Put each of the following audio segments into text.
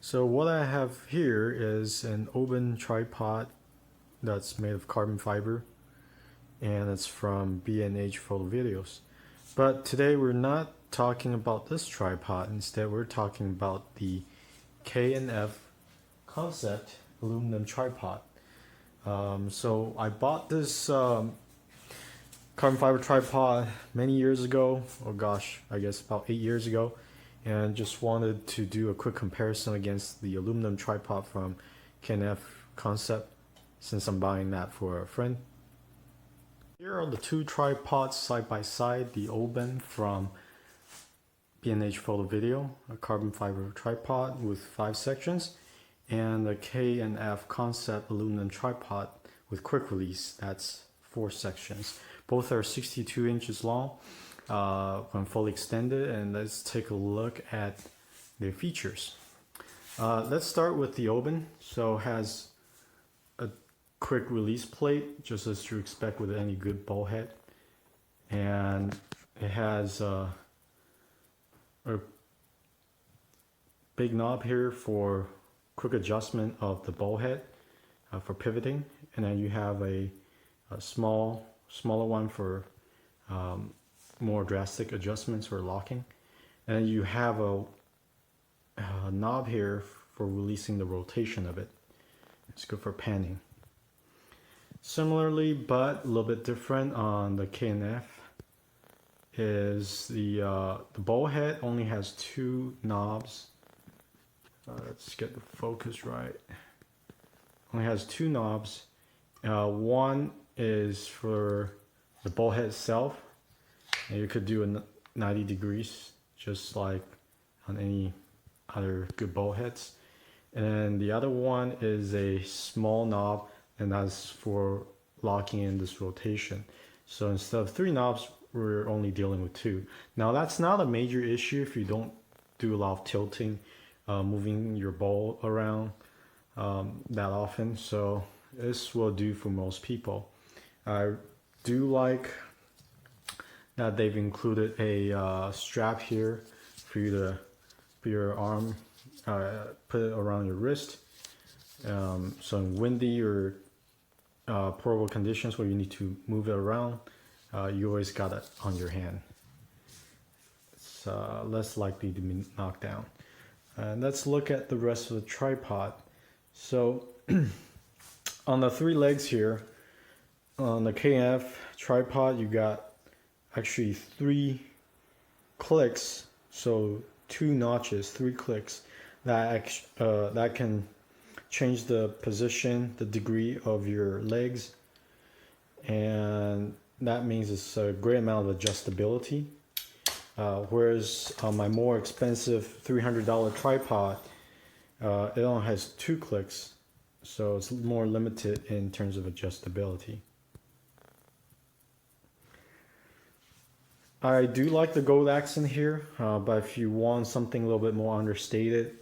So what I have here is an open tripod that's made of carbon fiber, and it's from B&H Photo Videos. But today we're not talking about this tripod. Instead, we're talking about the K&F CONCEPT aluminum tripod. So I bought this carbon fiber tripod many years ago. Oh gosh, I guess about 8 years ago. And just wanted to do a quick comparison against the aluminum tripod from K&F CONCEPT, since I'm buying that for a friend. Here are the two tripods side by side, the Oben from B&H Photo Video, a carbon fiber tripod with 5 sections, and the K&F CONCEPT aluminum tripod with quick release, that's 4 sections. Both are 62 inches long when fully extended, and let's take a look at their features. Let's start with the Oben. So it has a quick release plate, just as you expect with any good ball head, and it has a big knob here for quick adjustment of the ball head for pivoting, and then you have a smaller one for more drastic adjustments for locking, and you have a knob here for releasing the rotation of it. It's good for panning. Similarly, but a little bit different on the K&F, is the ball head only has 2 knobs. Let's get the focus right. Only has 2 knobs. One is for the ball head itself, and you could do a 90 degrees just like on any other good ball heads. And then the other one is a small knob, and that's for locking in this rotation. So instead of 3 knobs, we're only dealing with 2. Now that's not a major issue if you don't do a lot of tilting, moving your ball around that often. So this will do for most people. I do like that they've included a strap here for you to put your arm, put it around your wrist. So in windy or portable conditions where you need to move it around, you always got it on your hand. It's less likely to be knocked down. And let's look at the rest of the tripod. So on the 3 legs here, on the K&F tripod, you got actually 3 clicks, so 2 notches, 3 clicks that can change the position, the degree of your legs, and that means it's a great amount of adjustability. Whereas on my more expensive $300 tripod, it only has 2 clicks, so it's more limited in terms of adjustability. I do like the gold accent here, but if you want something a little bit more understated,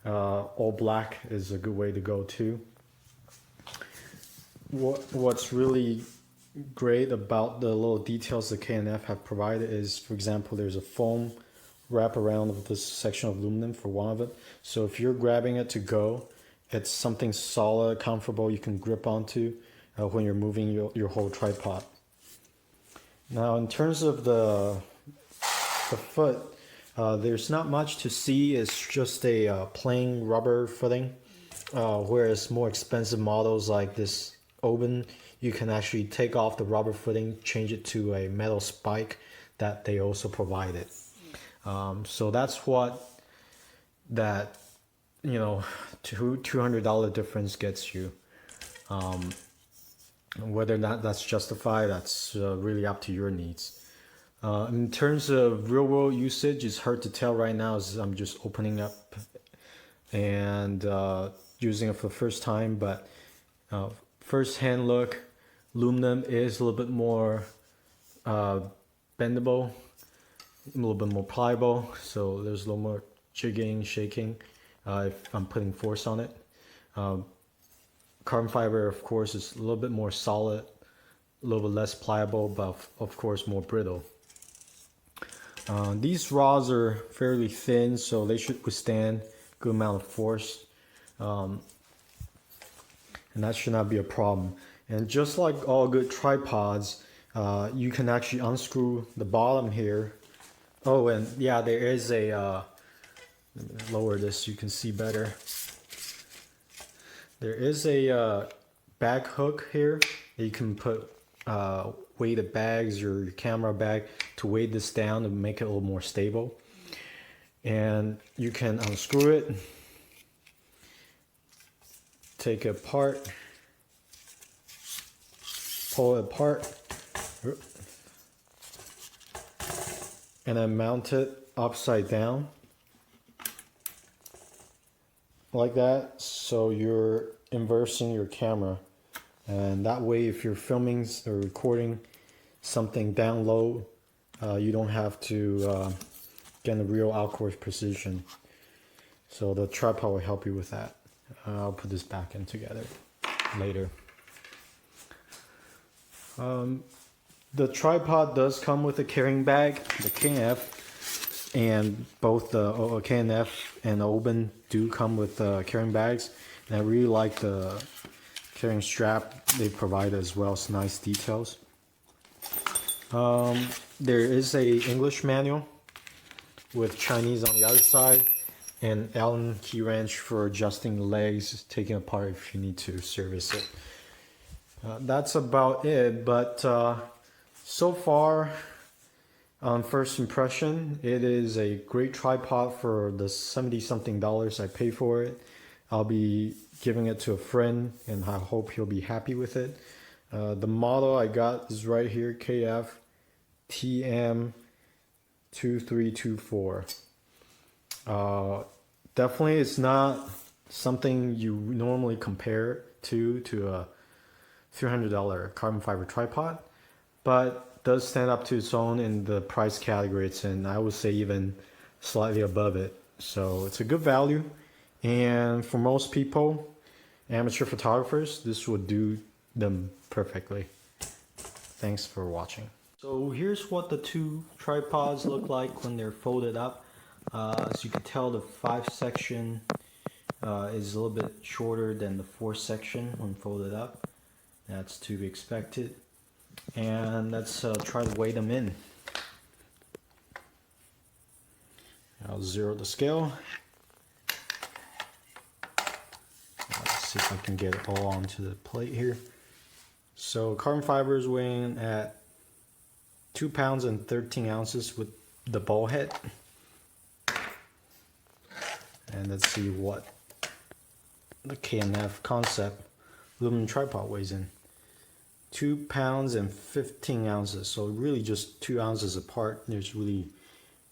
all black is a good way to go too. What's really great about the little details the K&F have provided is, for example, there's a foam wrap around of this section of aluminum for one of it. So if you're grabbing it to go, it's something solid, comfortable you can grip onto when you're moving your whole tripod. Now in terms of the foot, there's not much to see. It's just a plain rubber footing, whereas more expensive models like this Oben, you can actually take off the rubber footing, change it to a metal spike that they also provided. So that's what that $200 difference gets you. Whether or not that's justified, that's really up to your needs. In terms of real world usage, it's hard to tell right now as I'm just opening up and using it for the first time, but first hand look, aluminum is a little bit more bendable, a little bit more pliable, so there's a little more jigging, shaking if I'm putting force on it. Carbon fiber, of course, is a little bit more solid, a little bit less pliable, but of course more brittle. These rods are fairly thin, so they should withstand good amount of force, and that should not be a problem. And just like all good tripods, you can actually unscrew the bottom here. Oh, and yeah, there is a, let me lower this so you can see better. There is a bag hook here that you can put weighted bags or your camera bag to weight this down to make it a little more stable. And you can unscrew it, take it apart, pull it apart, and then mount it upside down like that, so you're inversing your camera, and that way if you're filming or recording something down low, you don't have to get a real outward precision. So the tripod will help you with that. I'll put this back in together later. The tripod does come with a carrying bag, the K&F, and both the K&F and Oben do come with carrying bags. And I really like the carrying strap they provide as well. It's nice details. There is a English manual with Chinese on the other side, and Allen key wrench for adjusting the legs, taking apart if you need to service it. That's about it, but so far, on first impression, it is a great tripod for the $70-something I pay for it. I'll be giving it to a friend, and I hope he'll be happy with it. The model I got is right here, K&F TM2324. Definitely it's not something you normally compare to a $300 carbon fiber tripod, but does stand up to its own in the price category it's in. I would say even slightly above it. So it's a good value, and for most people, amateur photographers, this would do them perfectly. Thanks for watching. So here's what the two tripods look like when they're folded up. As you can tell, the 5 section is a little bit shorter than the 4 section when folded up. That's to be expected. And let's try to weigh them in. I'll zero the scale. Let's see if I can get it all onto the plate here. So carbon fiber is weighing at 2 pounds and 13 ounces with the ball head. And let's see what the K&F CONCEPT aluminum tripod weighs in. 2 pounds and 15 ounces. So really just 2 ounces apart. There's really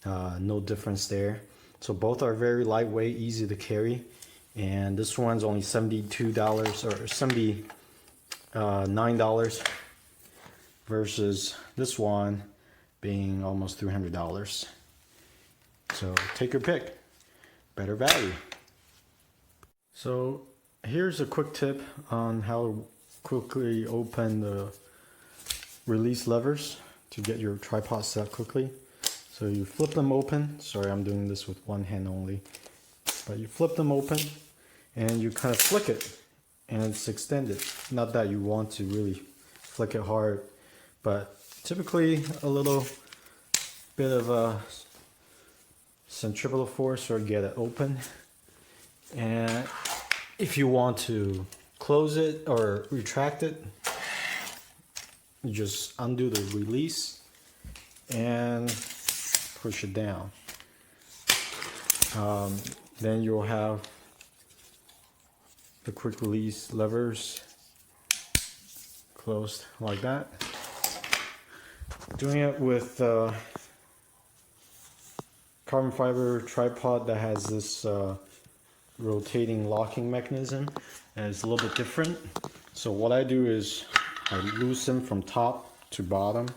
no difference there. So both are very lightweight, easy to carry. And this one's only $72 or $79 versus this one being almost $300. So take your pick. Better value. So here's a quick tip on how to quickly open the release levers to get your tripod set quickly. So you flip them open. Sorry, I'm doing this with one hand only. But you flip them open and you kind of flick it and it's extended. Not that you want to really flick it hard, but typically a little bit of a centripetal force or get it open. And if you want to close it or retract it, you just undo the release and push it down. Then you'll have the quick release levers closed like that. Doing it with carbon fiber tripod that has this rotating locking mechanism, and it's a little bit different. So what I do is I loosen from top to bottom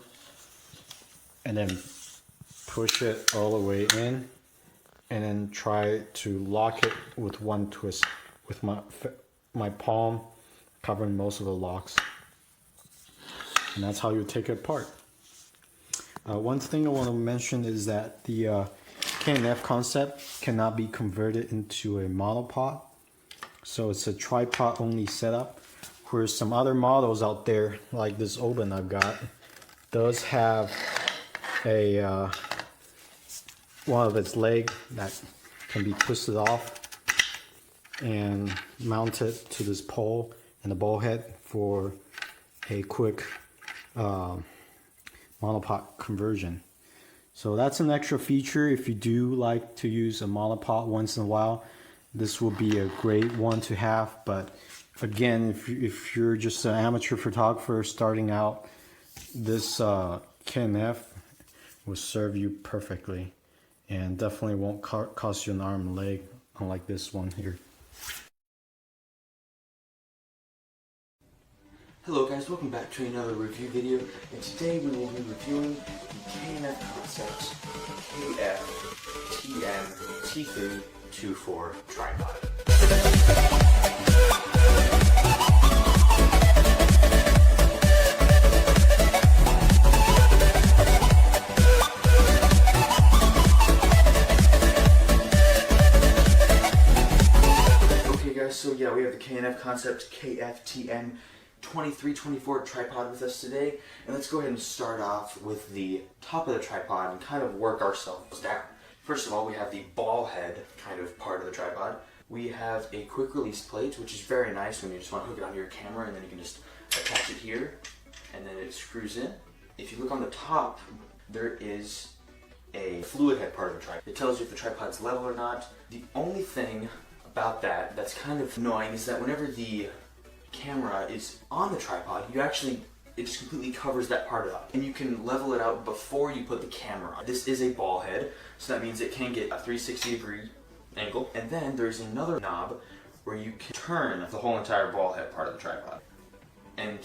and then push it all the way in, and then try to lock it with one twist with my palm covering most of the locks, and that's how you take it apart. One thing I want to mention is that the K&F concept cannot be converted into a monopod, so it's a tripod only setup. Whereas some other models out there, like this Oben I've got, does have a one of its leg that can be twisted off and mounted to this pole and the ball head for a quick monopod conversion. So that's an extra feature. If you do like to use a monopod once in a while, this will be a great one to have. But again, if you're just an amateur photographer starting out, this K&F will serve you perfectly and definitely won't cost you an arm and leg, unlike this one here. Hello guys, welcome back to another review video, and today we will be reviewing the K&F CONCEPT T324 tripod. Okay guys, so yeah, we have the K&F CONCEPT KF-TM2324 tripod with us today, and let's go ahead and start off with the top of the tripod and kind of work ourselves down. First of all, we have the ball head kind of part of the tripod. We have a quick release plate, which is very nice when you just want to hook it onto your camera, and then you can just attach it here and then it screws in. If you look on the top, there is a fluid head part of the tripod. It tells you if the tripod's level or not. The only thing about that that's kind of annoying is that whenever the camera is on the tripod, it just completely covers that part up, and you can level it out before you put the camera on. This is a ball head, so that means it can get a 360-degree angle, and then there's another knob where you can turn the whole entire ball head part of the tripod. And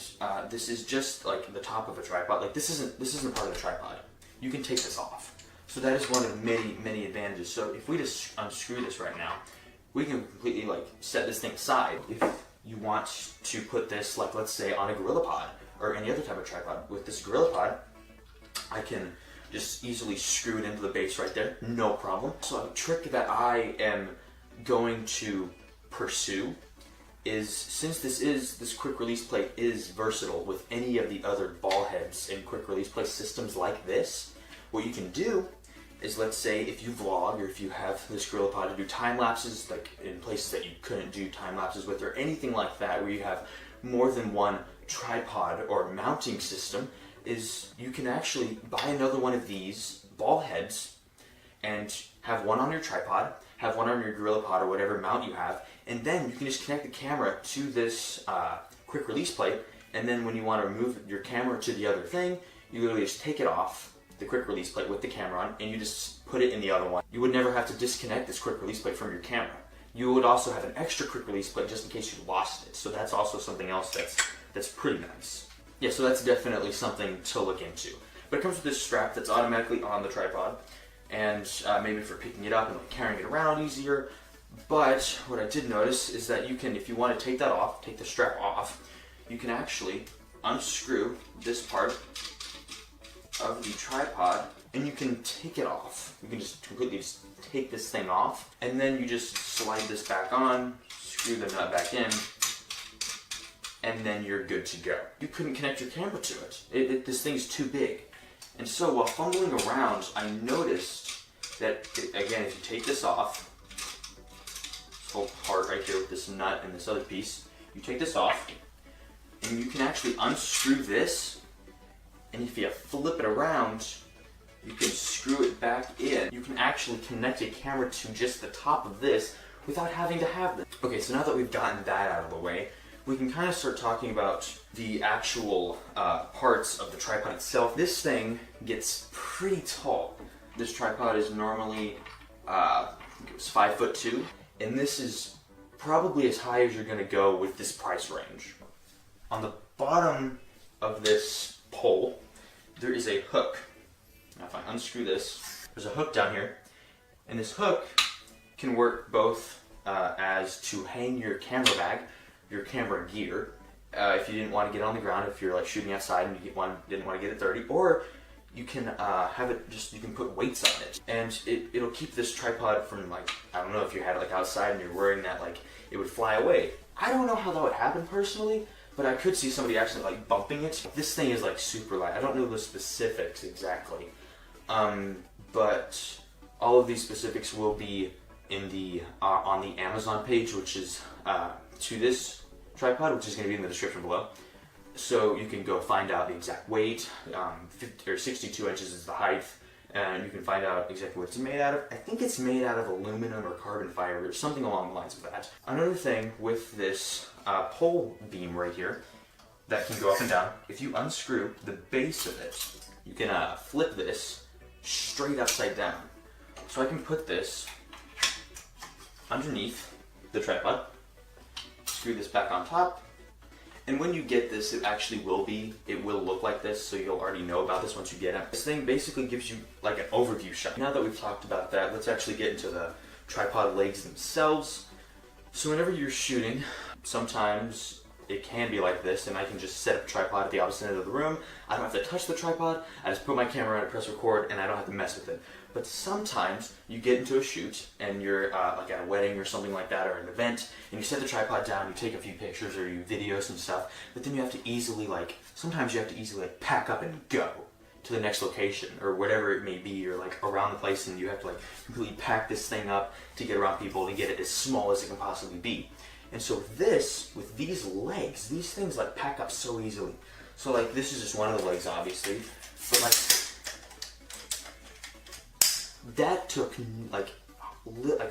this is just like the top of a tripod. Like this isn't part of the tripod. You can take this off. So that is one of the many advantages. So if we just unscrew this right now, we can completely like set this thing aside. If you want to put this, like let's say, on a GorillaPod or any other type of tripod. With this GorillaPod, I can just easily screw it into the base right there, no problem. So a trick that I am going to pursue is, since this quick release plate is versatile with any of the other ball heads and quick release plate systems like this, what you can do is, let's say if you vlog or if you have this GorillaPod to do time lapses, like in places that you couldn't do time lapses with, or anything like that, where you have more than one tripod or mounting system, is you can actually buy another one of these ball heads and have one on your tripod, have one on your GorillaPod or whatever mount you have, and then you can just connect the camera to this quick release plate, and then when you want to move your camera to the other thing, you literally just take it off the quick release plate with the camera on, and you just put it in the other one. You would never have to disconnect this quick release plate from your camera. You would also have an extra quick release plate just in case you lost it. So that's also something else that's pretty nice. Yeah, so that's definitely something to look into. But it comes with this strap that's automatically on the tripod, and maybe for picking it up and like carrying it around easier. But what I did notice is that you can, if you want to take that off, take the strap off, you can actually unscrew this part of the tripod, and you can take it off. You can just completely take this thing off, and then you just slide this back on, screw the nut back in, and then you're good to go. You couldn't connect your camera to it. This thing's too big. And so while fumbling around, I noticed that, again, if you take this off, this whole part right here with this nut and this other piece, you take this off, and you can actually unscrew this, and if you flip it around, you can screw it back in. You can actually connect a camera to just the top of this without having to have this. Okay, so now that we've gotten that out of the way, we can kind of start talking about the actual parts of the tripod itself. This thing gets pretty tall. This tripod is normally, I think it was 5'2", and this is probably as high as you're gonna go with this price range. On the bottom of this pole, there is a hook. Now if I unscrew this, there's a hook down here, and this hook can work both as to hang your camera bag, your camera gear, if you didn't want to get on the ground, if you're like shooting outside and you didn't want to get it dirty, or you can have it you can put weights on it, and it'll keep this tripod from, like, I don't know if you had it like outside and you're worrying that like it would fly away. I don't know how that would happen personally, but I could see somebody actually like bumping it. This thing is like super light. I don't know the specifics exactly, but all of these specifics will be in the on the Amazon page, which is to this tripod, which is going to be in the description below. So you can go find out the exact weight. 50 or 62 inches is the height, and you can find out exactly what it's made out of. I think it's made out of aluminum or carbon fiber, or something along the lines of that. Another thing with this pole beam right here that can go up and down, if you unscrew the base of it, you can flip this straight upside down. So I can put this underneath the tripod, screw this back on top, and when you get this, it will look like this, so you'll already know about this once you get it. This thing basically gives you like an overview shot. Now that we've talked about that, let's actually get into the tripod legs themselves. So whenever you're shooting, sometimes it can be like this, and I can just set up a tripod at the opposite end of the room. I don't have to touch the tripod, I just put my camera on it, press record, and I don't have to mess with it. But sometimes you get into a shoot, and you're like at a wedding or something like that, or an event, and you set the tripod down, you take a few pictures or you videos and stuff, but then you have to easily sometimes you have to easily pack up and go to the next location, or whatever it may be, or like around the place, and you have to like completely pack this thing up to get around people and get it as small as it can possibly be. And so with these legs, these things like pack up so easily. So like this is just one of the legs, obviously, but like that took like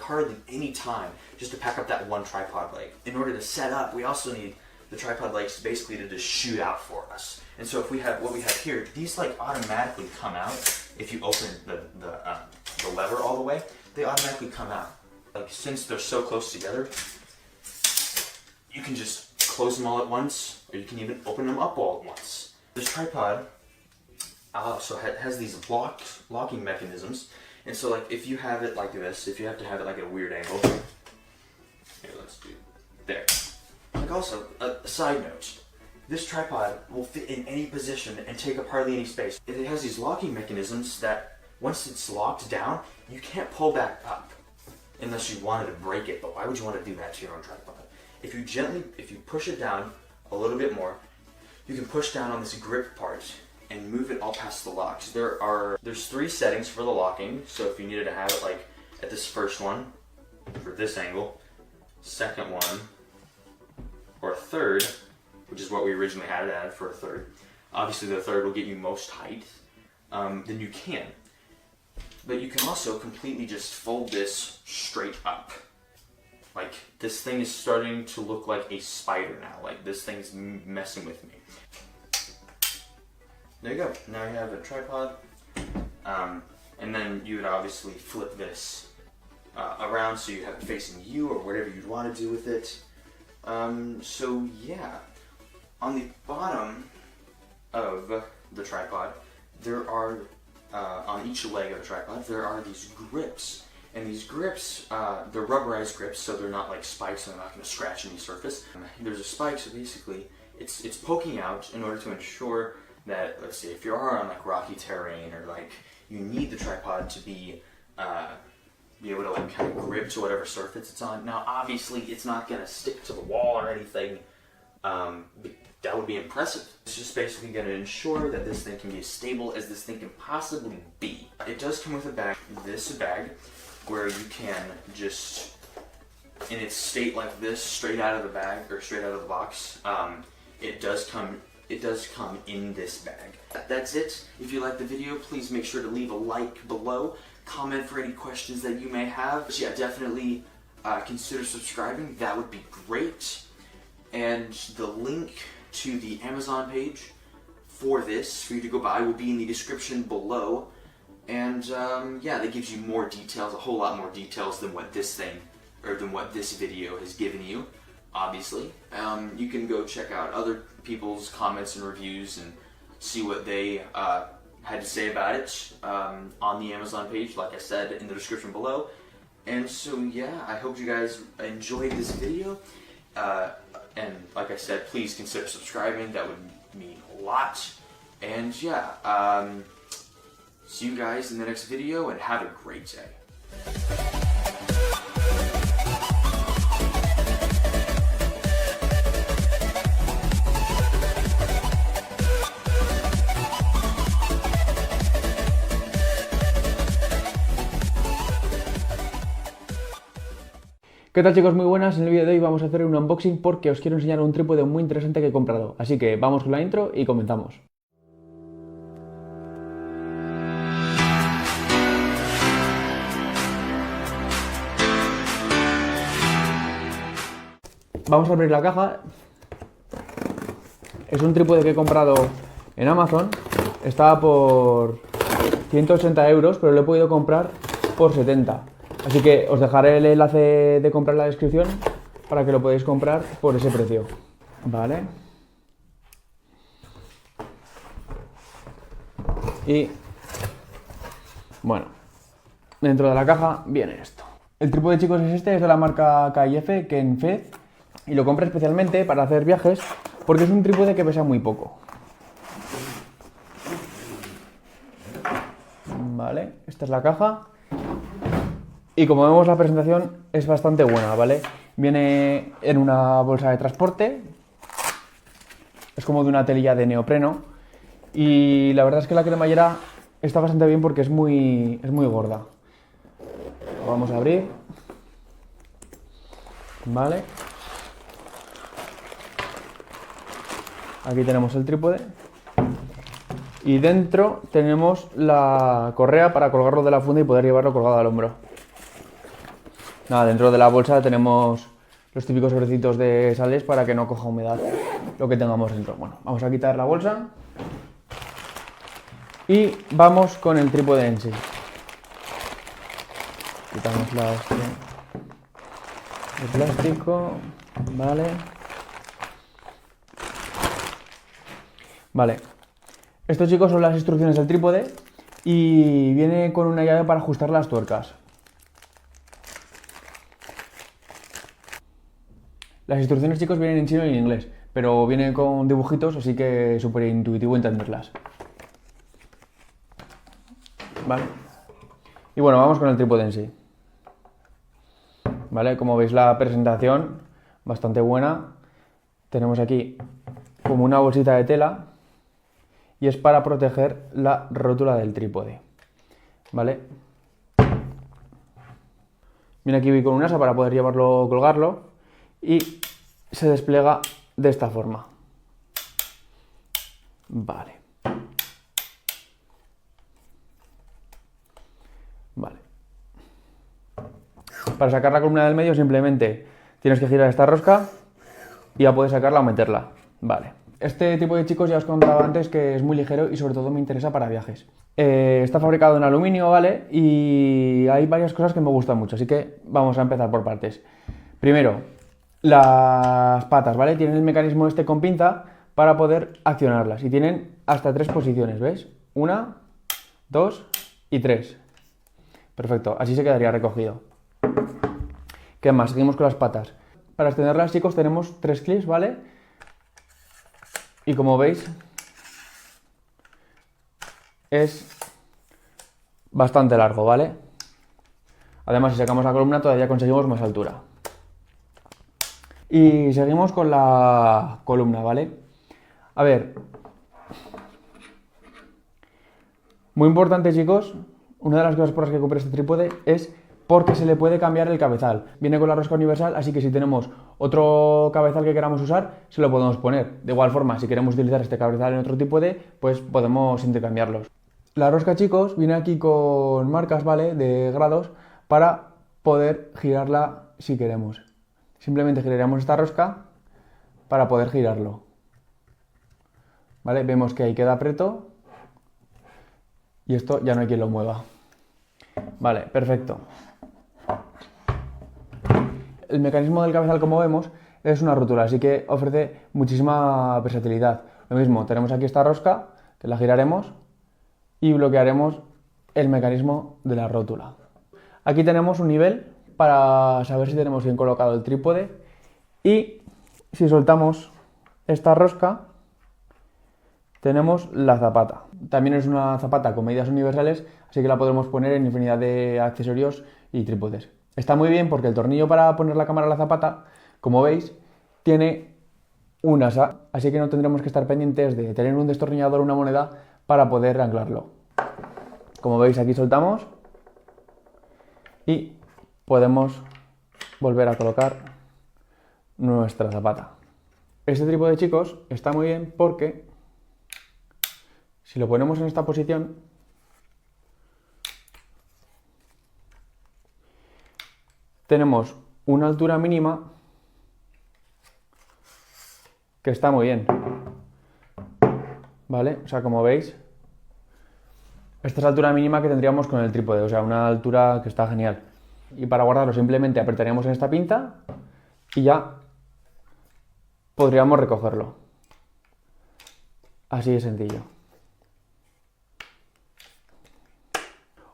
hardly any time just to pack up that one tripod leg. In order to set up, we also need the tripod legs basically to just shoot out for us. And so if we have what we have here, these like automatically come out. If you open the lever all the way, they automatically come out. Like since they're so close together, you can just close them all at once, or you can even open them up all at once. This tripod also has these locking mechanisms. And so like if you have it like this, if you have to have it like at a weird angle, here, let's do there. Like also, a side note, this tripod will fit in any position and take up hardly any space. It has these locking mechanisms that once it's locked down, you can't pull back up unless you wanted to break it. But why would you want to do that to your own tripod? If you push it down a little bit more, you can push down on this grip part and move it all past the locks. There's 3 settings for the locking. So if you needed to have it like at this first one for this angle, second one, or a third, which is what we originally had it at for a third. Obviously the third will get you most height, then you can. But you can also completely just fold this straight up. Like this thing is starting to look like a spider now. Like this thing's messing with me. There you go. Now you have a tripod, and then you would obviously flip this around so you have it facing you or whatever you'd want to do with it. So yeah, on the bottom of the tripod, there are on each leg of the tripod there are these grips, and these grips they're rubberized grips, so they're not like spikes, so they're not going to scratch any surface. There's a spike, so basically it's poking out in order to ensure that, let's say, if you are on like rocky terrain, or like you need the tripod to be able to like kind of grip to whatever surface it's on. Now obviously it's not going to stick to the wall or anything, that would be impressive. It's just basically going to ensure that this thing can be as stable as this thing can possibly be. It does come with a bag, this bag, where you can just, in its state like this, straight out of the bag, or straight out of the box, it does come in this bag. That's it. If you liked the video, please make sure to leave a like below. Comment for any questions that you may have. But yeah, definitely consider subscribing. That would be great. And the link to the Amazon page for this, for you to go buy, will be in the description below. And yeah, that gives you more details, a whole lot more details than what this thing, or than what this video has given you. Obviously, you can go check out other people's comments and reviews and see what they had to say about it on the Amazon page, like I said in the description below. And so yeah, I hope you guys enjoyed this video, and like I said, please consider subscribing. That would mean a lot. And yeah, See you guys in the next video and have a great day. ¿Qué tal, chicos? Muy buenas. En el vídeo de hoy vamos a hacer un unboxing porque os quiero enseñar un trípode muy interesante que he comprado. Así que vamos con la intro y comenzamos. Vamos a abrir la caja. Es un trípode que he comprado en Amazon. Estaba por 180 euros, pero lo he podido comprar por 70. Así que os dejaré el enlace de compra en la descripción para que lo podáis comprar por ese precio. Vale. Y bueno, dentro de la caja viene esto. El trípode, chicos, es de la marca K&F, K&F, y lo compré especialmente para hacer viajes porque es un trípode que pesa muy poco. Vale, esta es la caja. Y como vemos, la presentación es bastante buena, ¿vale? Viene en una bolsa de transporte. Es como de una telilla de neopreno. Y la verdad es que la cremallera está bastante bien porque es muy gorda. Lo vamos a abrir. Vale. Aquí tenemos el trípode. Y dentro tenemos la correa para colgarlo de la funda y poder llevarlo colgado al hombro. Nada, dentro de la bolsa tenemos los típicos sobrecitos de sales para que no coja humedad lo que tengamos dentro. Bueno, vamos a quitar la bolsa y vamos con el trípode en sí. Quitamos el plástico, vale. Vale, estos, chicos, son las instrucciones del trípode y viene con una llave para ajustar las tuercas. Las instrucciones, chicos, vienen en chino y en inglés, pero vienen con dibujitos, así que es súper intuitivo entenderlas. Vale. Y bueno, vamos con el trípode en sí. Vale, como veis, la presentación bastante buena. Tenemos aquí como una bolsita de tela y es para proteger la rótula del trípode. Vale. Viene aquí con un asa para poder llevarlo, colgarlo. Y se despliega de esta forma. Vale. Vale. Para sacar la columna del medio simplemente tienes que girar esta rosca y ya puedes sacarla o meterla. Vale. Este tipo de, chicos, ya os contaba antes que es muy ligero y sobre todo me interesa para viajes. Está fabricado en aluminio, ¿vale? Y hay varias cosas que me gustan mucho, así que vamos a empezar por partes. Primero, las patas, ¿vale? Tienen el mecanismo este con pinza para poder accionarlas y tienen hasta 3 posiciones, ¿ves? 1, 2 y 3. Perfecto, así se quedaría recogido. ¿Qué más? Seguimos con las patas. Para extenderlas, chicos, tenemos 3 clips, ¿vale? Y como veis, es bastante largo, ¿vale? Además, si sacamos la columna todavía conseguimos más altura. Y seguimos con la columna, ¿vale? A ver, muy importante, chicos, una de las cosas por las que compré este trípode es porque se le puede cambiar el cabezal. Viene con la rosca universal, así que si tenemos otro cabezal que queramos usar, se lo podemos poner. De igual forma, si queremos utilizar este cabezal en otro trípode, pues podemos intercambiarlos. La rosca, chicos, viene aquí con marcas, ¿vale? De grados para poder girarla si queremos. Simplemente giraremos esta rosca para poder girarlo. ¿Vale? Vemos que ahí queda preto y esto ya no hay quien lo mueva. Vale, perfecto. El mecanismo del cabezal, como vemos, es una rótula, así que ofrece muchísima versatilidad. Lo mismo, tenemos aquí esta rosca, que la giraremos y bloquearemos el mecanismo de la rótula. Aquí tenemos un nivel para saber si tenemos bien colocado el trípode y si soltamos esta rosca tenemos la zapata. también es una zapata con medidas universales, así que la podemos poner en infinidad de accesorios y trípodes. Está muy bien porque el tornillo para poner la cámara a la zapata, como veis, tiene un asa, así que no tendremos que estar pendientes de tener un destornillador o una moneda para poder anclarlo. Como veis, aquí soltamos y podemos volver a colocar nuestra zapata. Este trípode, chicos, está muy bien porque si lo ponemos en esta posición, tenemos una altura mínima que está muy bien, ¿vale? O sea, como veis, esta es la altura mínima que tendríamos con el trípode, o sea, una altura que está genial. Y para guardarlo simplemente apretaríamos en esta pinza y ya podríamos recogerlo. Así de sencillo.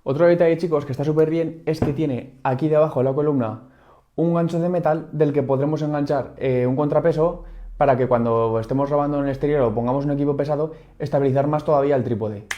Otro detalle, chicos, que está súper bien es que tiene aquí debajo de la columna un gancho de metal del que podremos enganchar un contrapeso para que cuando estemos grabando en el exterior o pongamos un equipo pesado, estabilizar más todavía el trípode.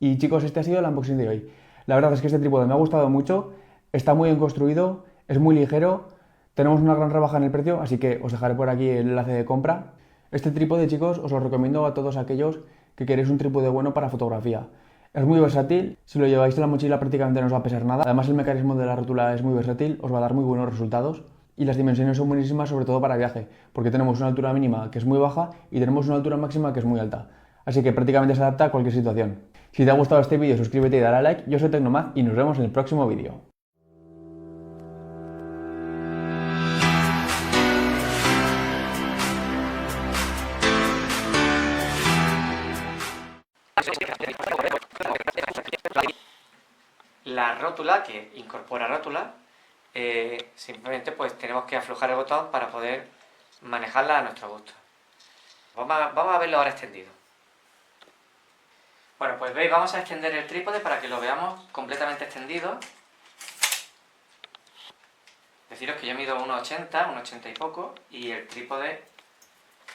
Y chicos, este ha sido el unboxing de hoy. La verdad es que este trípode me ha gustado mucho, está muy bien construido, es muy ligero, tenemos una gran rebaja en el precio, así que os dejaré por aquí el enlace de compra. Este trípode, chicos, os lo recomiendo a todos aquellos que queréis un trípode bueno para fotografía. Es muy versátil, si lo lleváis en la mochila prácticamente no os va a pesar nada. Además el mecanismo de la rótula es muy versátil, os va a dar muy buenos resultados. Y las dimensiones son buenísimas, sobre todo para viaje, porque tenemos una altura mínima que es muy baja y tenemos una altura máxima que es muy alta. Así que prácticamente se adapta a cualquier situación. Si te ha gustado este vídeo, suscríbete y dale a like. Yo soy Tecnomad y nos vemos en el próximo vídeo. La rótula, que incorpora rótula, simplemente pues tenemos que aflojar el botón para poder manejarla a nuestro gusto. Vamos a verlo ahora extendido. Bueno, pues veis, vamos a extender el trípode para que lo veamos completamente extendido. Deciros que yo mido 1,80, 1,80 y poco, y el trípode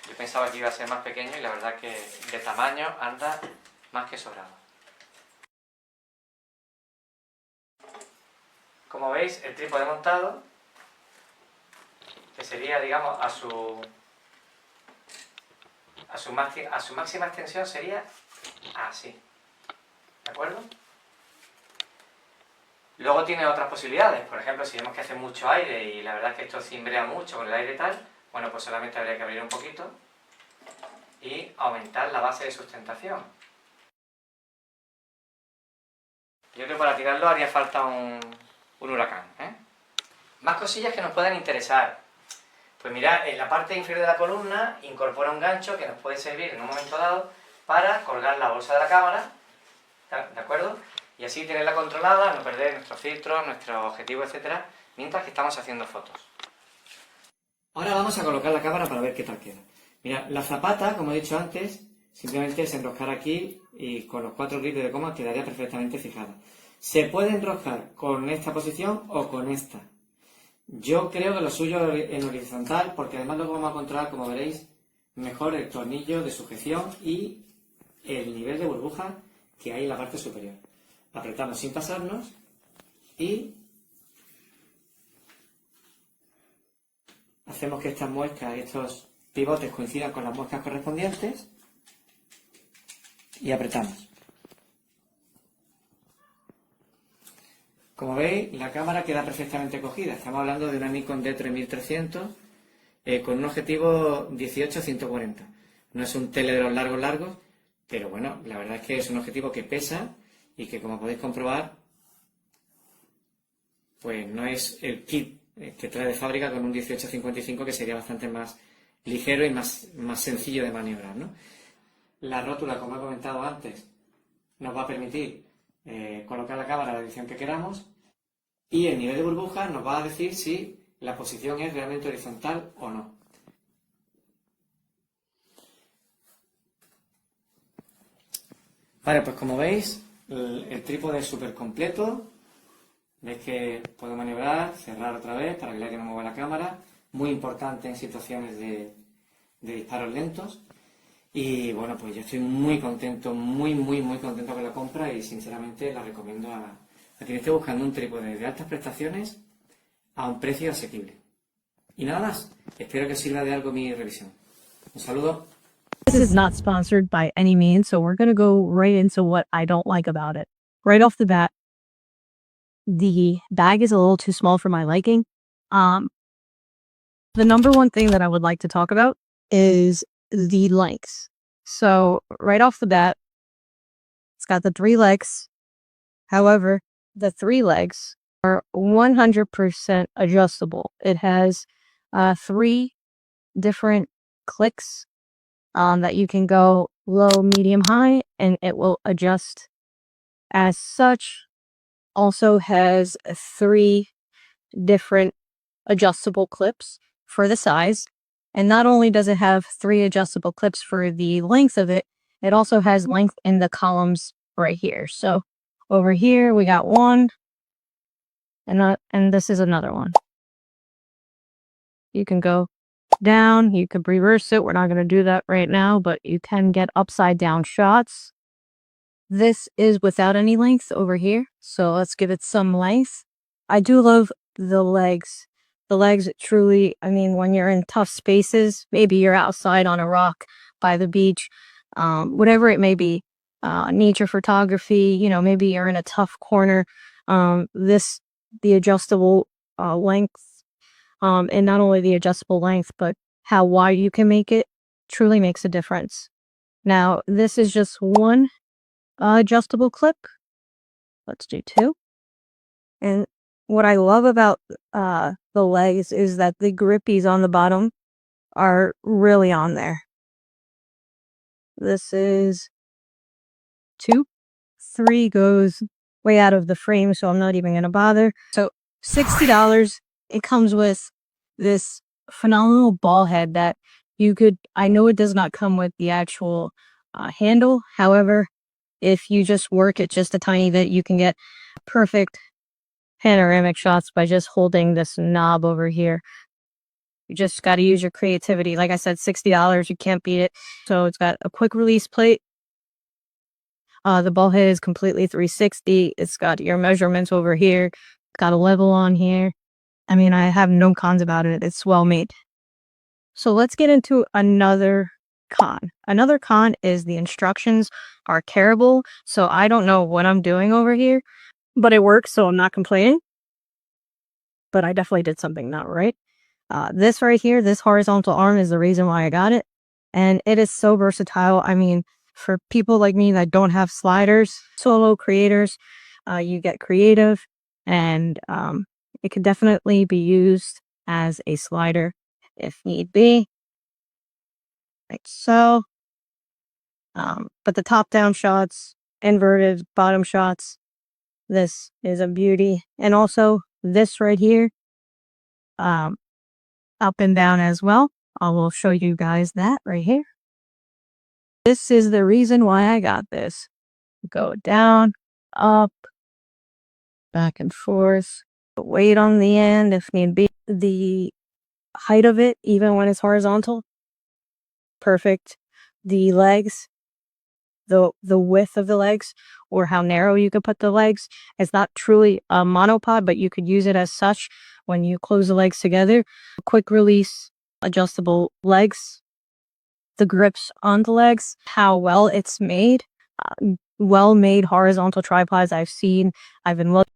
yo pensaba que iba a ser más pequeño y la verdad que de tamaño anda más que sobrado. Como veis, el trípode montado, que sería, digamos, a su máxima extensión sería así, ¿de acuerdo? Luego tiene otras posibilidades, por ejemplo, si vemos que hace mucho aire y la verdad es que esto cimbrea mucho con el aire y tal, bueno, pues solamente habría que abrir un poquito y aumentar la base de sustentación. Yo creo que para tirarlo haría falta un huracán, ¿eh? Más cosillas que nos puedan interesar. Pues mirad, en la parte inferior de la columna incorpora un gancho que nos puede servir en un momento dado para colgar la bolsa de la cámara, ¿de acuerdo? Y así tenerla controlada, no perder nuestros filtros, nuestros objetivos, etcétera, mientras que estamos haciendo fotos. Ahora vamos a colocar la cámara para ver qué tal queda. Mirad, la zapata, como he dicho antes, simplemente es enroscar aquí y con los 4 grips de goma quedaría perfectamente fijada. Se puede enroscar con esta posición o con esta. Yo creo que lo suyo es en horizontal, porque además luego vamos a controlar, como veréis, mejor el tornillo de sujeción y el nivel de burbuja que hay en la parte superior. Apretamos sin pasarnos y hacemos que estas muescas, estos pivotes coincidan con las muescas correspondientes y apretamos. Como veis, la cámara queda perfectamente cogida. Estamos hablando de una Nikon D3300 con un objetivo 18-140. No es un tele de los largos, pero bueno, la verdad es que es un objetivo que pesa y que, como podéis comprobar, pues no es el kit que trae de fábrica con un 18-55, que sería bastante más ligero y más sencillo de maniobrar, ¿no? La rótula, como he comentado antes, nos va a permitir colocar la cámara a la dirección que queramos, y el nivel de burbuja nos va a decir si la posición es realmente horizontal o no. Vale, pues como veis, el trípode es súper completo. Veis que puedo maniobrar, cerrar otra vez para que el aire no mueva la cámara. Muy importante en situaciones de disparos lentos. Y bueno, pues yo estoy muy contento, muy contento con la compra y sinceramente la recomiendo a quien esté buscando un trípode de altas prestaciones a un precio asequible. Y nada más, espero que os sirva de algo mi revisión. Un saludo. This is not sponsored by any means, so we're going to go right into what I don't like about it. Right off the bat, the bag is a little too small for my liking. The number one thing that I would like to talk about is the lengths. So right off the bat, it's got the 3 legs. However, the 3 legs are 100% adjustable. It has 3 different clicks that you can go low, medium, high, and it will adjust as such. Also has 3 different adjustable clips for the size. And not only does it have 3 adjustable clips for the length of it, it also has length in the columns right here. So over here we got 1, and this is another one. You can go down, you could reverse it. We're not going to do that right now, but you can get upside down shots. This is without any length over here, so let's give it some length. I do love the legs. The legs truly, I mean, when you're in tough spaces, maybe you're outside on a rock by the beach, whatever it may be, nature photography, you know, maybe you're in a tough corner, the adjustable length, and not only the adjustable length, but how wide you can make it truly makes a difference. Now, this is just one adjustable clip. Let's do 2. And what I love about the legs is that the grippies on the bottom are really on there. This is 2. 3 goes way out of the frame, so I'm not even going to bother. So $60, it comes with this phenomenal ball head that you could, I know it does not come with the actual handle. However, if you just work it just a tiny bit, you can get perfect panoramic shots by just holding this knob over here. You just got to use your creativity. Like I said, $60, you can't beat it. So it's got a quick release plate. The ball head is completely 360. It's got your measurements over here. It's got a level on here. I mean, I have no cons about it. It's well made. So let's get into another con. Another con is the instructions are terrible. So I don't know what I'm doing over here, but it works, so I'm not complaining. But I definitely did something not right. This right here, this horizontal arm is the reason why I got it. And it is so versatile. I mean, for people like me that don't have sliders, solo creators, you get creative, and it could definitely be used as a slider if need be, like so. But the top-down shots, inverted bottom shots, this is a beauty. And also this right here, up and down as well. I will show you guys that right here. This is the reason why I got this. Go down, up, back and forth. Weight on the end if need be. The height of it, even when it's horizontal, perfect. The legs, the width of the legs, or how narrow you could put the legs. It's not truly a monopod, but you could use it as such when you close the legs together. Quick release, adjustable legs. The grips on the legs, how well it's made. Well made horizontal tripods I've seen. I've been looking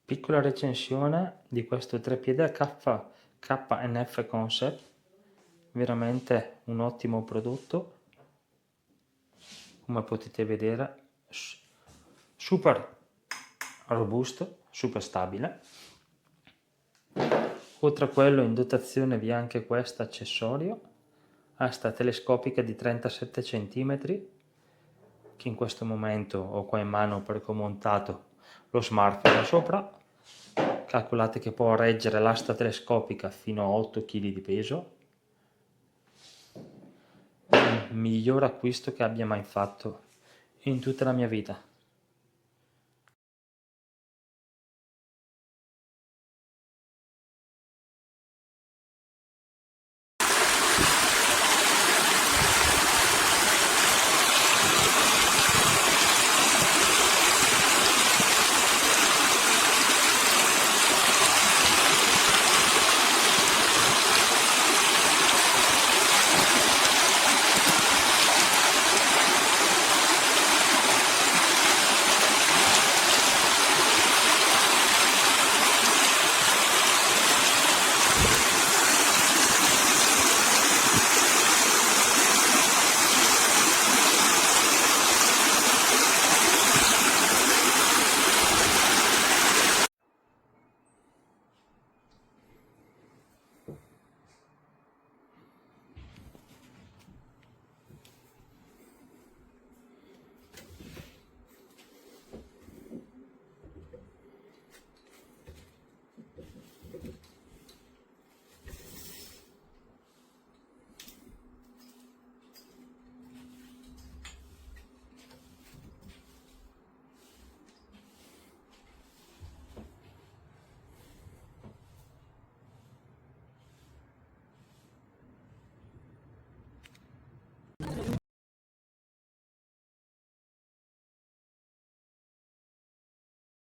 Piccola recensione di questo trepiede K&F CONCEPT, veramente un ottimo prodotto, come potete vedere, super robusto, super stabile. Oltre a quello, in dotazione vi è anche questo accessorio, asta telescopica di 37 cm, che in questo momento ho qua in mano perché ho montato lo smartphone sopra. Calcolate che può reggere l'asta telescopica fino a 8 kg di peso. Il miglior acquisto che abbia mai fatto in tutta la mia vita.